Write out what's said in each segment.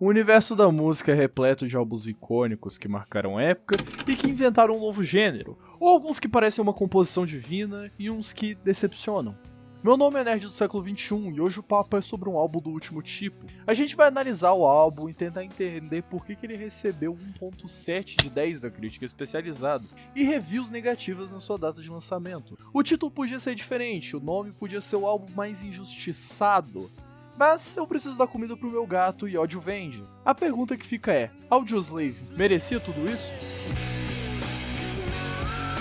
O universo da música é repleto de álbuns icônicos que marcaram época e que inventaram um novo gênero, ou alguns que parecem uma composição divina e uns que decepcionam. Meu nome é Nerd do século XXI e hoje o papo é sobre um álbum do último tipo. A gente vai analisar o álbum e tentar entender por que ele recebeu 1.7 de 10 da crítica especializada e reviews negativas na sua data de lançamento. O título podia ser diferente, o nome podia ser o álbum mais injustiçado, mas eu preciso dar comida pro meu gato e ódio vende. A pergunta que fica é, Audioslave merecia tudo isso?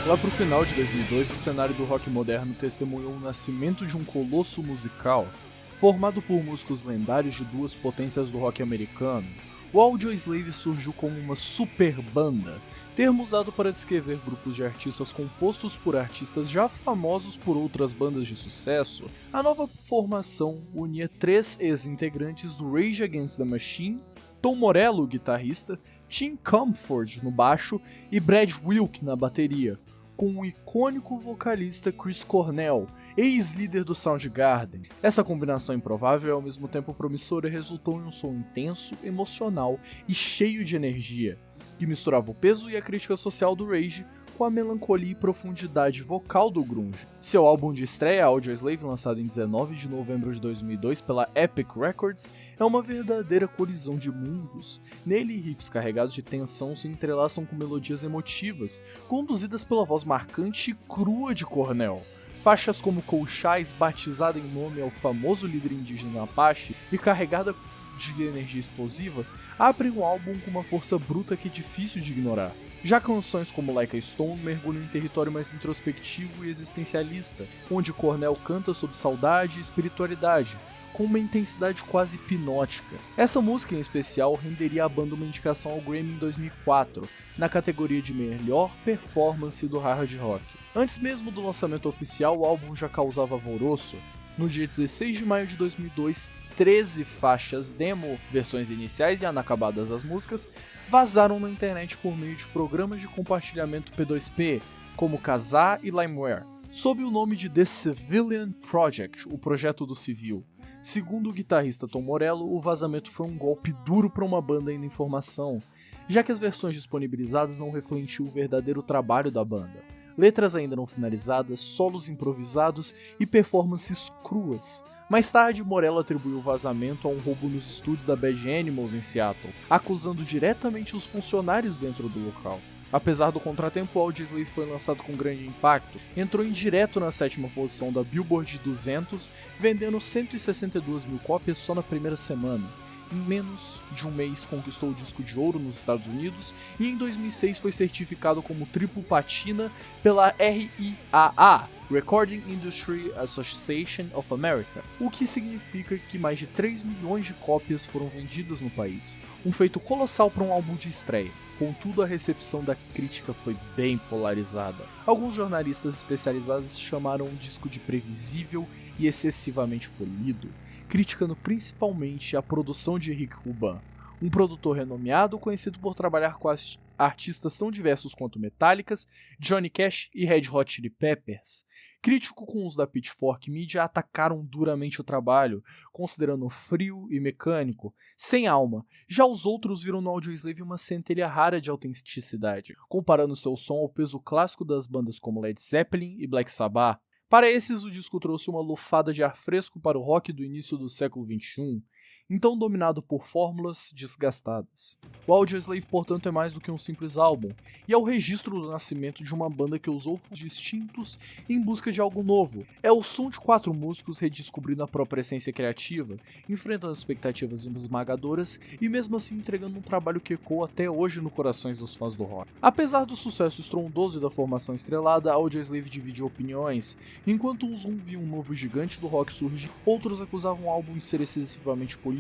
Lá pro final de 2002, o cenário do rock moderno testemunhou o nascimento de um colosso musical, formado por músicos lendários de duas potências do rock americano. O Audioslave surgiu como uma super banda, termo usado para descrever grupos de artistas compostos por artistas já famosos por outras bandas de sucesso. A nova formação unia 3 ex-integrantes do Rage Against the Machine, Tom Morello, guitarrista, Tim Comfort no baixo e Brad Wilk na bateria, com o icônico vocalista Chris Cornell, ex-líder do Soundgarden. Essa combinação improvável e ao mesmo tempo promissora resultou em um som intenso, emocional e cheio de energia, que misturava o peso e a crítica social do Rage com a melancolia e profundidade vocal do grunge. Seu álbum de estreia, Audioslave, lançado em 19 de novembro de 2002 pela Epic Records, é uma verdadeira colisão de mundos. Nele, riffs carregados de tensão se entrelaçam com melodias emotivas, conduzidas pela voz marcante e crua de Cornell. Faixas como Colchais, batizada em nome ao famoso líder indígena Apache e carregada de energia explosiva, abrem o álbum com uma força bruta que é difícil de ignorar. Já canções como Like a Stone mergulham em território mais introspectivo e existencialista, onde Cornell canta sobre saudade e espiritualidade, com uma intensidade quase hipnótica. Essa música em especial renderia à banda uma indicação ao Grammy em 2004, na categoria de melhor performance do hard rock. Antes mesmo do lançamento oficial, o álbum já causava alvoroço. No dia 16 de maio de 2002, 13 faixas demo, versões iniciais e inacabadas das músicas, vazaram na internet por meio de programas de compartilhamento P2P, como Kazaa e LimeWire, sob o nome de The Civilian Project, o projeto do civil. Segundo o guitarrista Tom Morello, o vazamento foi um golpe duro para uma banda ainda em formação, já que as versões disponibilizadas não refletiam o verdadeiro trabalho da banda. Letras ainda não finalizadas, solos improvisados e performances cruas. Mais tarde, Morello atribuiu o vazamento a um roubo nos estúdios da Bad Animals em Seattle, acusando diretamente os funcionários dentro do local. Apesar do contratempo, o Audioslave foi lançado com grande impacto, entrou em direto na 7ª posição da Billboard 200, vendendo 162 mil cópias só na primeira semana. Em menos de um mês conquistou o disco de ouro nos Estados Unidos e em 2006 foi certificado como triplo platina pela RIAA, Recording Industry Association of America, o que significa que mais de 3 milhões de cópias foram vendidas no país, um feito colossal para um álbum de estreia. Contudo, a recepção da crítica foi bem polarizada. Alguns jornalistas especializados chamaram o disco de previsível e excessivamente polido, criticando principalmente a produção de Rick Rubin, um produtor renomeado conhecido por trabalhar com artistas tão diversos quanto Metallica, Johnny Cash e Red Hot Chili Peppers. Críticos com os da Pitchfork Media atacaram duramente o trabalho, considerando frio e mecânico, sem alma. Já os outros viram no Audioslave uma centelha rara de autenticidade, comparando seu som ao peso clássico das bandas como Led Zeppelin e Black Sabbath. Para esses, o disco trouxe uma lufada de ar fresco para o rock do início do século XXI, então dominado por fórmulas desgastadas. O Audioslave, portanto, é mais do que um simples álbum, e é o registro do nascimento de uma banda que usou focos distintos em busca de algo novo. É o som de 4 músicos redescobrindo a própria essência criativa, enfrentando expectativas esmagadoras e mesmo assim entregando um trabalho que ecoa até hoje no corações dos fãs do rock. Apesar do sucesso estrondoso e da formação estrelada, a Audioslave dividiu opiniões. Enquanto uns viam um novo gigante do rock surgir, outros acusavam o álbum de ser excessivamente polido,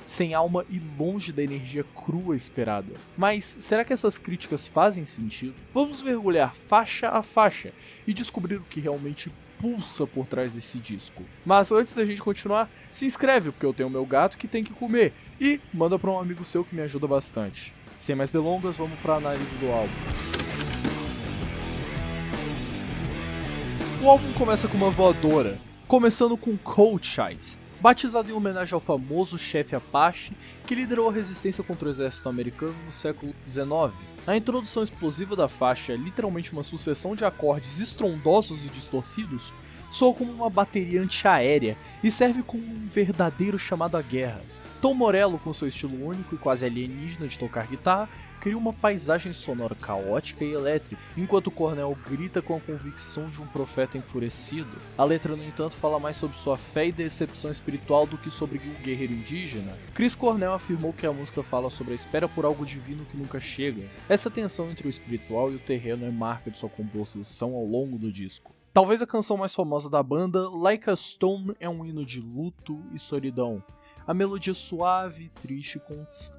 sem alma e longe da energia crua esperada. Mas será que essas críticas fazem sentido? Vamos mergulhar faixa a faixa e descobrir o que realmente pulsa por trás desse disco. Mas antes da gente continuar, se inscreve porque eu tenho meu gato que tem que comer e manda para um amigo seu que me ajuda bastante. Sem mais delongas, vamos para a análise do álbum. O álbum começa com uma voadora, começando com Cold Chies, batizado em homenagem ao famoso chefe Apache que liderou a resistência contra o exército americano no século XIX. A introdução explosiva da faixa é literalmente uma sucessão de acordes estrondosos e distorcidos, soa como uma bateria antiaérea e serve como um verdadeiro chamado à guerra. Tom Morello, com seu estilo único e quase alienígena de tocar guitarra, cria uma paisagem sonora caótica e elétrica, enquanto Cornell grita com a convicção de um profeta enfurecido. A letra, no entanto, fala mais sobre sua fé e decepção espiritual do que sobre o guerreiro indígena. Chris Cornell afirmou que a música fala sobre a espera por algo divino que nunca chega. Essa tensão entre o espiritual e o terreno é marca de sua composição ao longo do disco. Talvez a canção mais famosa da banda, Like a Stone, é um hino de luto e solidão. A melodia suave e triste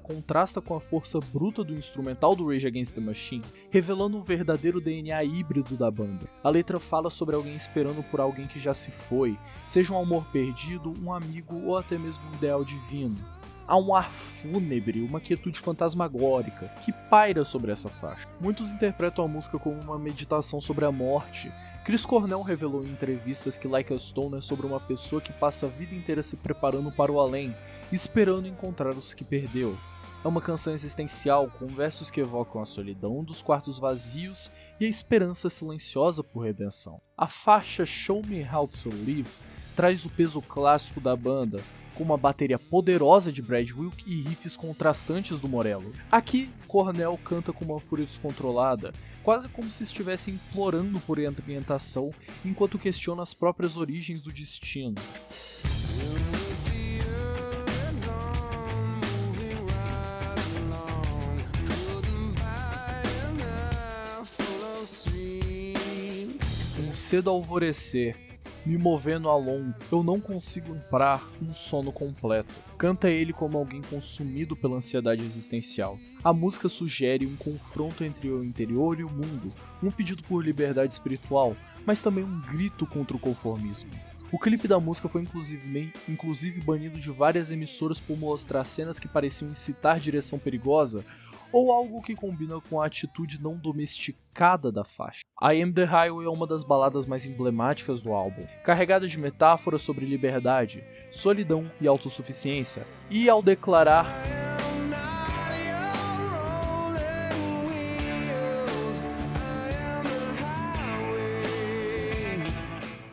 contrasta com a força bruta do instrumental do Rage Against the Machine, revelando um verdadeiro DNA híbrido da banda. A letra fala sobre alguém esperando por alguém que já se foi, seja um amor perdido, um amigo ou até mesmo um ideal divino. Há um ar fúnebre, uma quietude fantasmagórica, que paira sobre essa faixa. Muitos interpretam a música como uma meditação sobre a morte. Chris Cornell revelou em entrevistas que Like a Stone é sobre uma pessoa que passa a vida inteira se preparando para o além, esperando encontrar os que perdeu. É uma canção existencial com versos que evocam a solidão dos quartos vazios e a esperança silenciosa por redenção. A faixa Show Me How to Live traz o peso clássico da banda, com uma bateria poderosa de Brad Wilk e riffs contrastantes do Morello. Aqui, Cornell canta com uma fúria descontrolada, quase como se estivesse implorando por orientação, enquanto questiona as próprias origens do destino. Cedo alvorecer, me movendo a longo, eu não consigo comprar um sono completo. Canta ele como alguém consumido pela ansiedade existencial. A música sugere um confronto entre o interior e o mundo, um pedido por liberdade espiritual, mas também um grito contra o conformismo. O clipe da música foi inclusive banido de várias emissoras por mostrar cenas que pareciam incitar direção perigosa, ou algo que combina com a atitude não domesticada da faixa. I Am The Highway é uma das baladas mais emblemáticas do álbum, carregada de metáforas sobre liberdade, solidão e autossuficiência, e ao declarar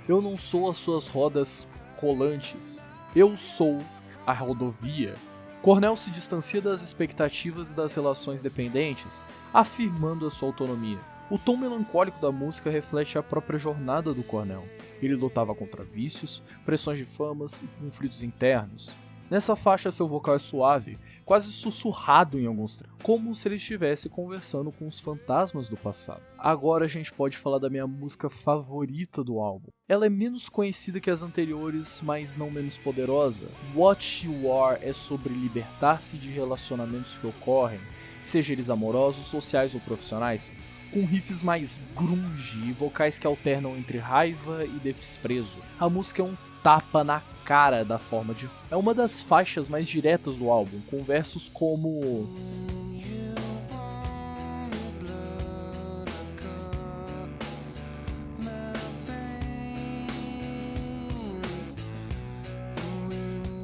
eu não sou as suas rodas rolantes, eu sou a rodovia. Cornell se distancia das expectativas e das relações dependentes, afirmando a sua autonomia. O tom melancólico da música reflete a própria jornada do Cornell. Ele lutava contra vícios, pressões de famas e conflitos internos. Nessa faixa seu vocal é suave, quase sussurrado em alguns trechos, como se ele estivesse conversando com os fantasmas do passado. Agora a gente pode falar da minha música favorita do álbum. Ela é menos conhecida que as anteriores, mas não menos poderosa. What You Are é sobre libertar-se de relacionamentos que ocorrem, seja eles amorosos, sociais ou profissionais, com riffs mais grunge e vocais que alternam entre raiva e desprezo. A música é um tapa na cara da forma de... É uma das faixas mais diretas do álbum, com versos como...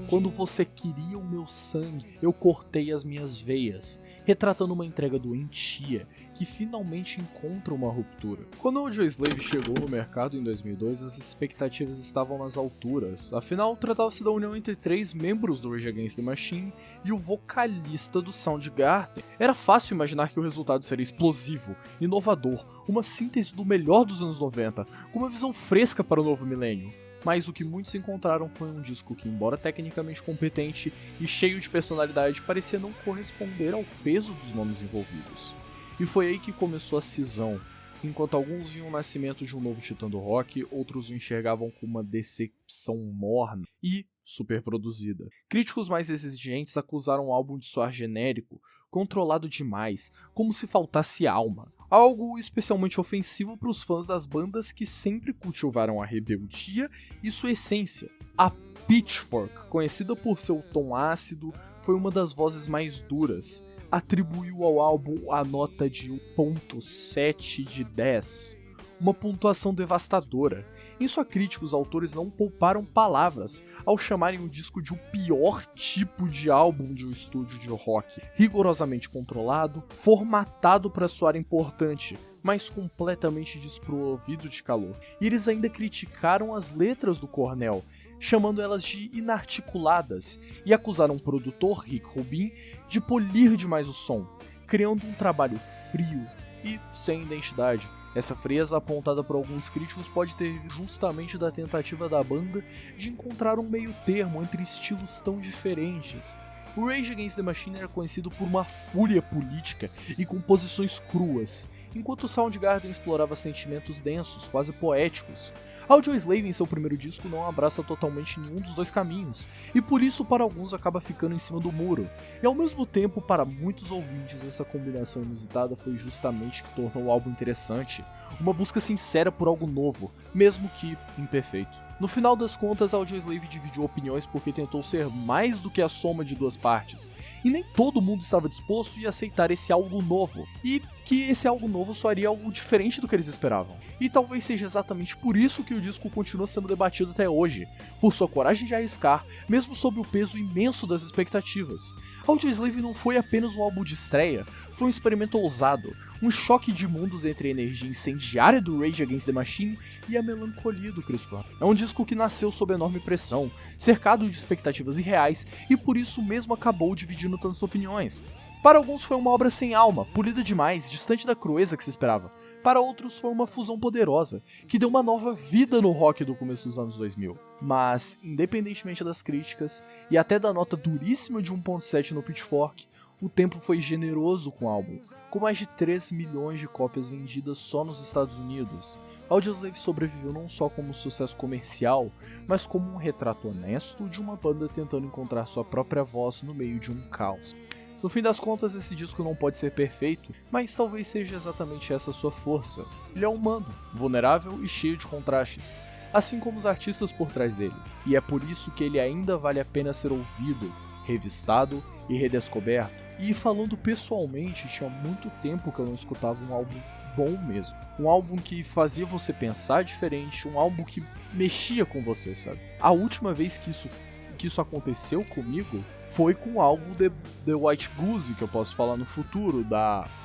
Quando você queria o meu sangue, eu cortei as minhas veias, retratando uma entrega doentia que finalmente encontra uma ruptura. Quando o Audioslave chegou no mercado em 2002, as expectativas estavam nas alturas. Afinal, tratava-se da união entre 3 membros do Rage Against the Machine e o vocalista do Soundgarden. Era fácil imaginar que o resultado seria explosivo, inovador, uma síntese do melhor dos anos 90, com uma visão fresca para o novo milênio. Mas o que muitos encontraram foi um disco que, embora tecnicamente competente e cheio de personalidade, parecia não corresponder ao peso dos nomes envolvidos. E foi aí que começou a cisão. Enquanto alguns viam o nascimento de um novo titã do rock, outros o enxergavam como uma decepção morna e superproduzida. Críticos mais exigentes acusaram o álbum de soar genérico, controlado demais, como se faltasse alma. Algo especialmente ofensivo para os fãs das bandas que sempre cultivaram a rebeldia e sua essência. A Pitchfork, conhecida por seu tom ácido, foi uma das vozes mais duras. Atribuiu ao álbum a nota de 1.7 de 10. uma pontuação devastadora. Em sua crítica, os autores não pouparam palavras ao chamarem o disco de o pior tipo de álbum de um estúdio de rock, rigorosamente controlado, formatado para soar importante, mas completamente desprovido de calor. E eles ainda criticaram as letras do Cornell, chamando elas de inarticuladas, e acusaram o produtor Rick Rubin de polir demais o som, criando um trabalho frio e sem identidade. Essa frieza apontada por alguns críticos pode ter justamente da tentativa da banda de encontrar um meio termo entre estilos tão diferentes. O Rage Against the Machine era conhecido por uma fúria política e composições cruas, enquanto o Soundgarden explorava sentimentos densos, quase poéticos. Audioslave em seu primeiro disco não abraça totalmente nenhum dos dois caminhos, e por isso para alguns acaba ficando em cima do muro. E ao mesmo tempo, para muitos ouvintes, essa combinação inusitada foi justamente que tornou o álbum interessante, uma busca sincera por algo novo, mesmo que imperfeito. No final das contas, Audioslave dividiu opiniões porque tentou ser mais do que a soma de duas partes, e nem todo mundo estava disposto a aceitar esse algo novo, e que esse algo novo soaria algo diferente do que eles esperavam. E talvez seja exatamente por isso que o disco continua sendo debatido até hoje, por sua coragem de arriscar, mesmo sob o peso imenso das expectativas. Audioslave não foi apenas um álbum de estreia, foi um experimento ousado, um choque de mundos entre a energia incendiária do Rage Against the Machine e a melancolia do Chris Cornell. É um disco que nasceu sob enorme pressão, cercado de expectativas irreais e por isso mesmo acabou dividindo tantas opiniões. Para alguns foi uma obra sem alma, polida demais, distante da crueza que se esperava. Para outros foi uma fusão poderosa, que deu uma nova vida no rock do começo dos anos 2000. Mas, independentemente das críticas, e até da nota duríssima de 1.7 no Pitchfork, o tempo foi generoso com o álbum, com mais de 3 milhões de cópias vendidas só nos Estados Unidos. Audioslave sobreviveu não só como um sucesso comercial, mas como um retrato honesto de uma banda tentando encontrar sua própria voz no meio de um caos. No fim das contas, esse disco não pode ser perfeito, mas talvez seja exatamente essa sua força. Ele é humano, vulnerável e cheio de contrastes, assim como os artistas por trás dele, e é por isso que ele ainda vale a pena ser ouvido, revistado e redescoberto. E falando pessoalmente, tinha muito tempo que eu não escutava um álbum bom mesmo. Um álbum que fazia você pensar diferente, um álbum que mexia com você, sabe? A última vez que isso aconteceu comigo foi com o álbum The White Goose, que eu posso falar no futuro,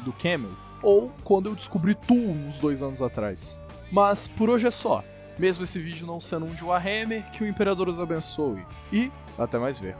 do Camel, ou quando eu descobri Tool uns 2 anos atrás. Mas por hoje é só. Mesmo esse vídeo não sendo um de Warhammer, que o Imperador os abençoe. E até mais ver.